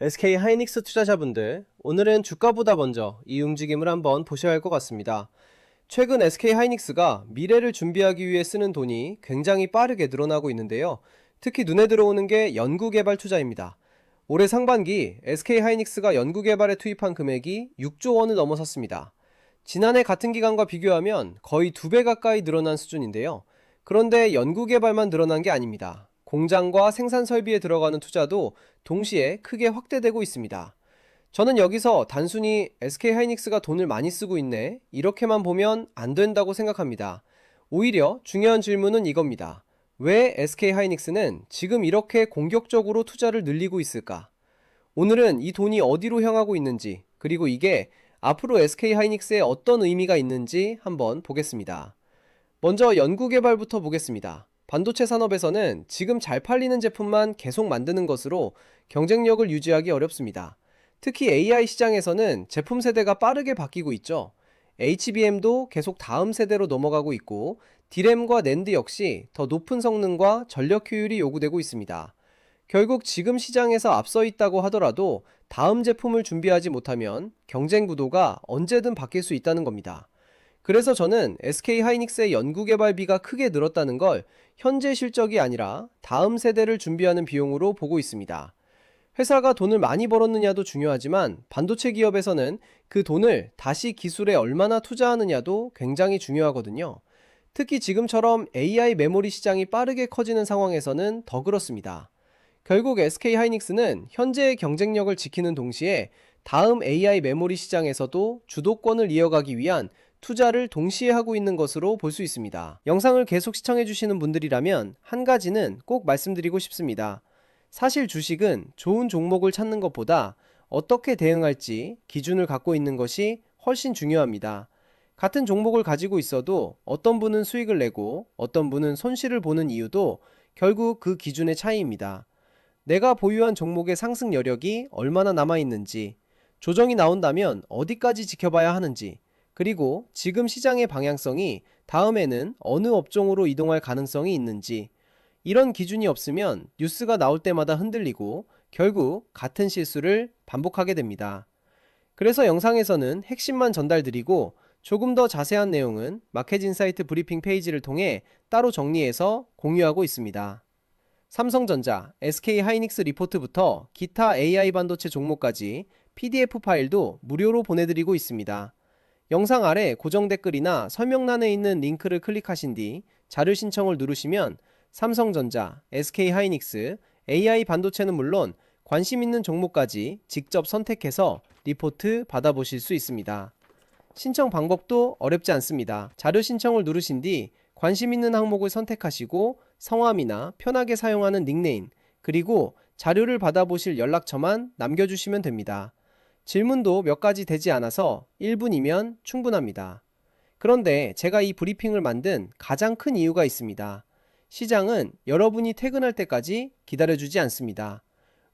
SK 하이닉스 투자자분들, 오늘은 주가보다 먼저 이 움직임을 한번 보셔야 할 것 같습니다. 최근 SK 하이닉스가 미래를 준비하기 위해 쓰는 돈이 굉장히 빠르게 늘어나고 있는데요. 특히 눈에 들어오는 게 연구개발 투자입니다. 올해 상반기 SK 하이닉스가 연구개발에 투입한 금액이 6조 원을 넘어섰습니다. 지난해 같은 기간과 비교하면 거의 2배 가까이 늘어난 수준인데요. 그런데 연구개발만 늘어난 게 아닙니다. 공장과 생산 설비에 들어가는 투자도 동시에 크게 확대되고 있습니다. 저는 여기서 단순히 SK 하이닉스가 돈을 많이 쓰고 있네, 이렇게만 보면 안 된다고 생각합니다. 오히려 중요한 질문은 이겁니다. 왜 SK 하이닉스는 지금 이렇게 공격적으로 투자를 늘리고 있을까? 오늘은 이 돈이 어디로 향하고 있는지, 그리고 이게 앞으로 SK 하이닉스에 어떤 의미가 있는지 한번 보겠습니다. 먼저 연구개발부터 보겠습니다. 반도체 산업에서는 지금 잘 팔리는 제품만 계속 만드는 것으로 경쟁력을 유지하기 어렵습니다. 특히 AI 시장에서는 제품 세대가 빠르게 바뀌고 있죠. HBM도 계속 다음 세대로 넘어가고 있고, D램과 낸드 역시 더 높은 성능과 전력 효율이 요구되고 있습니다. 결국 지금 시장에서 앞서 있다고 하더라도 다음 제품을 준비하지 못하면 경쟁 구도가 언제든 바뀔 수 있다는 겁니다. 그래서 저는 SK 하이닉스의 연구개발비가 크게 늘었다는 걸 현재 실적이 아니라 다음 세대를 준비하는 비용으로 보고 있습니다. 회사가 돈을 많이 벌었느냐도 중요하지만 반도체 기업에서는 그 돈을 다시 기술에 얼마나 투자하느냐도 굉장히 중요하거든요. 특히 지금처럼 AI 메모리 시장이 빠르게 커지는 상황에서는 더 그렇습니다. 결국 SK 하이닉스는 현재의 경쟁력을 지키는 동시에 다음 AI 메모리 시장에서도 주도권을 이어가기 위한 투자를 동시에 하고 있는 것으로 볼 수 있습니다. 영상을 계속 시청해주시는 분들이라면 한 가지는 꼭 말씀드리고 싶습니다. 사실 주식은 좋은 종목을 찾는 것보다 어떻게 대응할지 기준을 갖고 있는 것이 훨씬 중요합니다. 같은 종목을 가지고 있어도 어떤 분은 수익을 내고 어떤 분은 손실을 보는 이유도 결국 그 기준의 차이입니다. 내가 보유한 종목의 상승 여력이 얼마나 남아있는지, 조정이 나온다면 어디까지 지켜봐야 하는지, 그리고 지금 시장의 방향성이 다음에는 어느 업종으로 이동할 가능성이 있는지, 이런 기준이 없으면 뉴스가 나올 때마다 흔들리고 결국 같은 실수를 반복하게 됩니다. 그래서 영상에서는 핵심만 전달드리고 조금 더 자세한 내용은 마켓인사이트 브리핑 페이지를 통해 따로 정리해서 공유하고 있습니다. 삼성전자, SK하이닉스 리포트부터 기타 AI 반도체 종목까지 PDF 파일도 무료로 보내드리고 있습니다. 영상 아래 고정 댓글이나 설명란에 있는 링크를 클릭하신 뒤 자료 신청을 누르시면 삼성전자, SK하이닉스, AI 반도체는 물론 관심 있는 종목까지 직접 선택해서 리포트 받아보실 수 있습니다. 신청 방법도 어렵지 않습니다. 자료 신청을 누르신 뒤 관심 있는 항목을 선택하시고 성함이나 편하게 사용하는 닉네임, 그리고 자료를 받아보실 연락처만 남겨주시면 됩니다. 질문도 몇 가지 되지 않아서 1분이면 충분합니다. 그런데 제가 이 브리핑을 만든 가장 큰 이유가 있습니다. 시장은 여러분이 퇴근할 때까지 기다려주지 않습니다.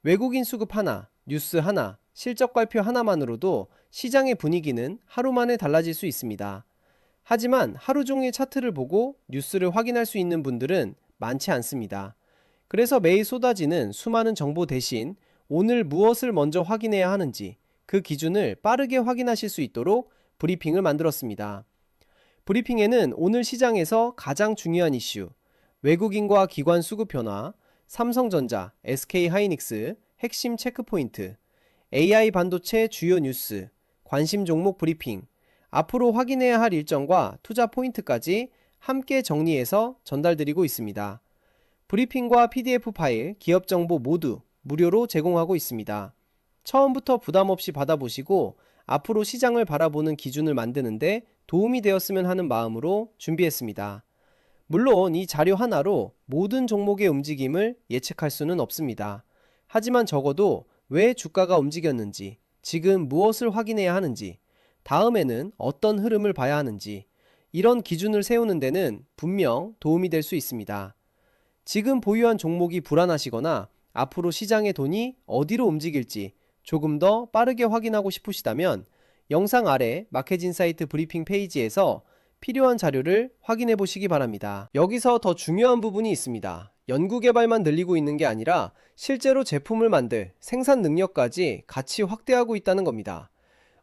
외국인 수급 하나, 뉴스 하나, 실적 발표 하나만으로도 시장의 분위기는 하루 만에 달라질 수 있습니다. 하지만 하루 종일 차트를 보고 뉴스를 확인할 수 있는 분들은 많지 않습니다. 그래서 매일 쏟아지는 수많은 정보 대신 오늘 무엇을 먼저 확인해야 하는지 그 기준을 빠르게 확인하실 수 있도록 브리핑을 만들었습니다. 브리핑에는 오늘 시장에서 가장 중요한 이슈, 외국인과 기관 수급 변화, 삼성전자, SK하이닉스, 핵심 체크포인트, AI 반도체 주요 뉴스, 관심 종목 브리핑, 앞으로 확인해야 할 일정과 투자 포인트까지 함께 정리해서 전달드리고 있습니다. 브리핑과 PDF 파일, 기업 정보 모두 무료로 제공하고 있습니다. 처음부터 부담 없이 받아보시고 앞으로 시장을 바라보는 기준을 만드는데 도움이 되었으면 하는 마음으로 준비했습니다. 물론 이 자료 하나로 모든 종목의 움직임을 예측할 수는 없습니다. 하지만 적어도 왜 주가가 움직였는지, 지금 무엇을 확인해야 하는지, 다음에는 어떤 흐름을 봐야 하는지, 이런 기준을 세우는 데는 분명 도움이 될 수 있습니다. 지금 보유한 종목이 불안하시거나 앞으로 시장의 돈이 어디로 움직일지 조금 더 빠르게 확인하고 싶으시다면 영상 아래 마켓인사이트 브리핑 페이지에서 필요한 자료를 확인해 보시기 바랍니다. 여기서 더 중요한 부분이 있습니다. 연구개발만 늘리고 있는 게 아니라 실제로 제품을 만들 생산 능력까지 같이 확대하고 있다는 겁니다.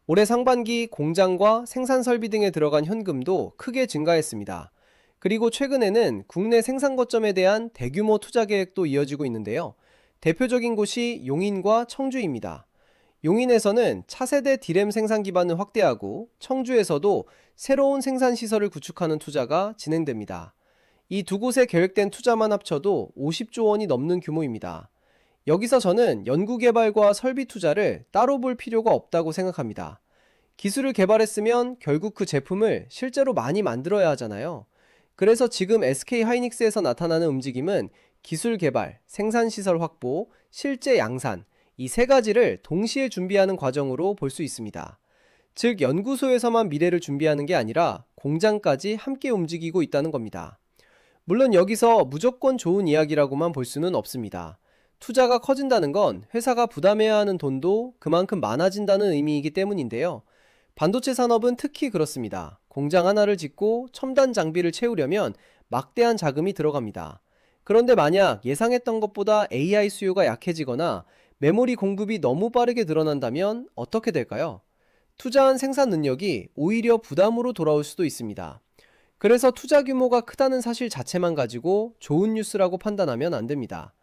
올해 상반기 공장과 생산 설비 등에 들어간 현금도 크게 증가했습니다. 그리고 최근에는 국내 생산 거점에 대한 대규모 투자 계획도 이어지고 있는데요. 대표적인 곳이 용인과 청주입니다. 용인에서는 차세대 D램 생산 기반을 확대하고 청주에서도 새로운 생산 시설을 구축하는 투자가 진행됩니다. 이 두 곳에 계획된 투자만 합쳐도 50조 원이 넘는 규모입니다. 여기서 저는 연구개발과 설비 투자를 따로 볼 필요가 없다고 생각합니다. 기술을 개발했으면 결국 그 제품을 실제로 많이 만들어야 하잖아요. 그래서 지금 SK하이닉스에서 나타나는 움직임은 기술 개발, 생산 시설 확보, 실제 양산, 이 세 가지를 동시에 준비하는 과정으로 볼 수 있습니다. 즉, 연구소에서만 미래를 준비하는 게 아니라 공장까지 함께 움직이고 있다는 겁니다. 물론 여기서 무조건 좋은 이야기라고만 볼 수는 없습니다. 투자가 커진다는 건 회사가 부담해야 하는 돈도 그만큼 많아진다는 의미이기 때문인데요. 반도체 산업은 특히 그렇습니다. 공장 하나를 짓고 첨단 장비를 채우려면 막대한 자금이 들어갑니다. 그런데 만약 예상했던 것보다 AI 수요가 약해지거나 메모리 공급이 너무 빠르게 늘어난다면 어떻게 될까요? 투자한 생산 능력이 오히려 부담으로 돌아올 수도 있습니다. 그래서 투자 규모가 크다는 사실 자체만 가지고 좋은 뉴스라고 판단하면 안 됩니다.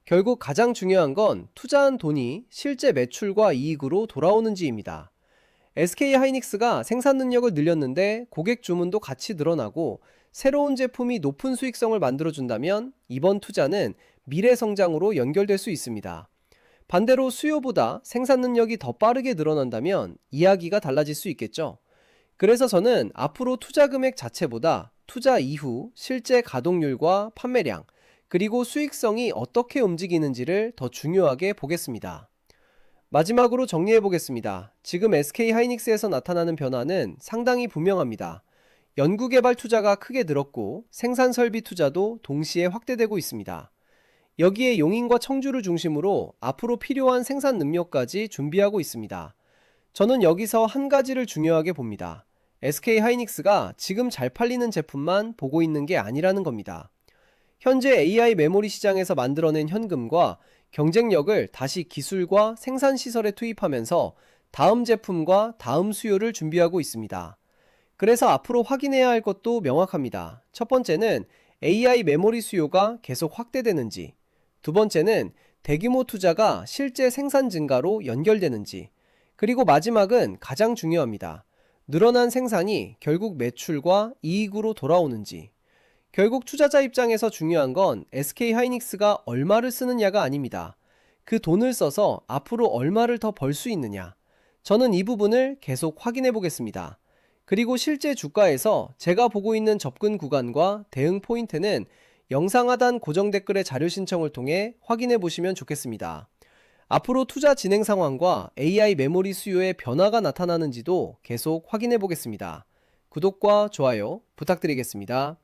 결국 가장 중요한 건 투자한 돈이 실제 매출과 이익으로 돌아오는지입니다. SK하이닉스가 생산 능력을 늘렸는데 고객 주문도 같이 늘어나고 새로운 제품이 높은 수익성을 만들어준다면 이번 투자는 미래 성장으로 연결될 수 있습니다. 반대로 수요보다 생산 능력이 더 빠르게 늘어난다면 이야기가 달라질 수 있겠죠. 그래서 저는 앞으로 투자 금액 자체보다 투자 이후 실제 가동률과 판매량, 그리고 수익성이 어떻게 움직이는지를 더 중요하게 보겠습니다. 마지막으로 정리해 보겠습니다. 지금 SK하이닉스에서 나타나는 변화는 상당히 분명합니다. 연구개발 투자가 크게 늘었고 생산 설비 투자도 동시에 확대되고 있습니다. 여기에 용인과 청주를 중심으로 앞으로 필요한 생산 능력까지 준비하고 있습니다. 저는 여기서 한 가지를 중요하게 봅니다. SK하이닉스가 지금 잘 팔리는 제품만 보고 있는 게 아니라는 겁니다. 현재 AI 메모리 시장에서 만들어낸 현금과 경쟁력을 다시 기술과 생산 시설에 투입하면서 다음 제품과 다음 수요를 준비하고 있습니다. 그래서 앞으로 확인해야 할 것도 명확합니다. 첫 번째는 AI 메모리 수요가 계속 확대되는지, 두 번째는 대규모 투자가 실제 생산 증가로 연결되는지, 그리고 마지막은 가장 중요합니다. 늘어난 생산이 결국 매출과 이익으로 돌아오는지. 결국 투자자 입장에서 중요한 건 SK하이닉스가 얼마를 쓰느냐가 아닙니다. 그 돈을 써서 앞으로 얼마를 더 벌 수 있느냐. 저는 이 부분을 계속 확인해 보겠습니다. 그리고 실제 주가에서 제가 보고 있는 접근 구간과 대응 포인트는 영상 하단 고정 댓글의 자료 신청을 통해 확인해 보시면 좋겠습니다. 앞으로 투자 진행 상황과 AI 메모리 수요의 변화가 나타나는지도 계속 확인해 보겠습니다. 구독과 좋아요 부탁드리겠습니다.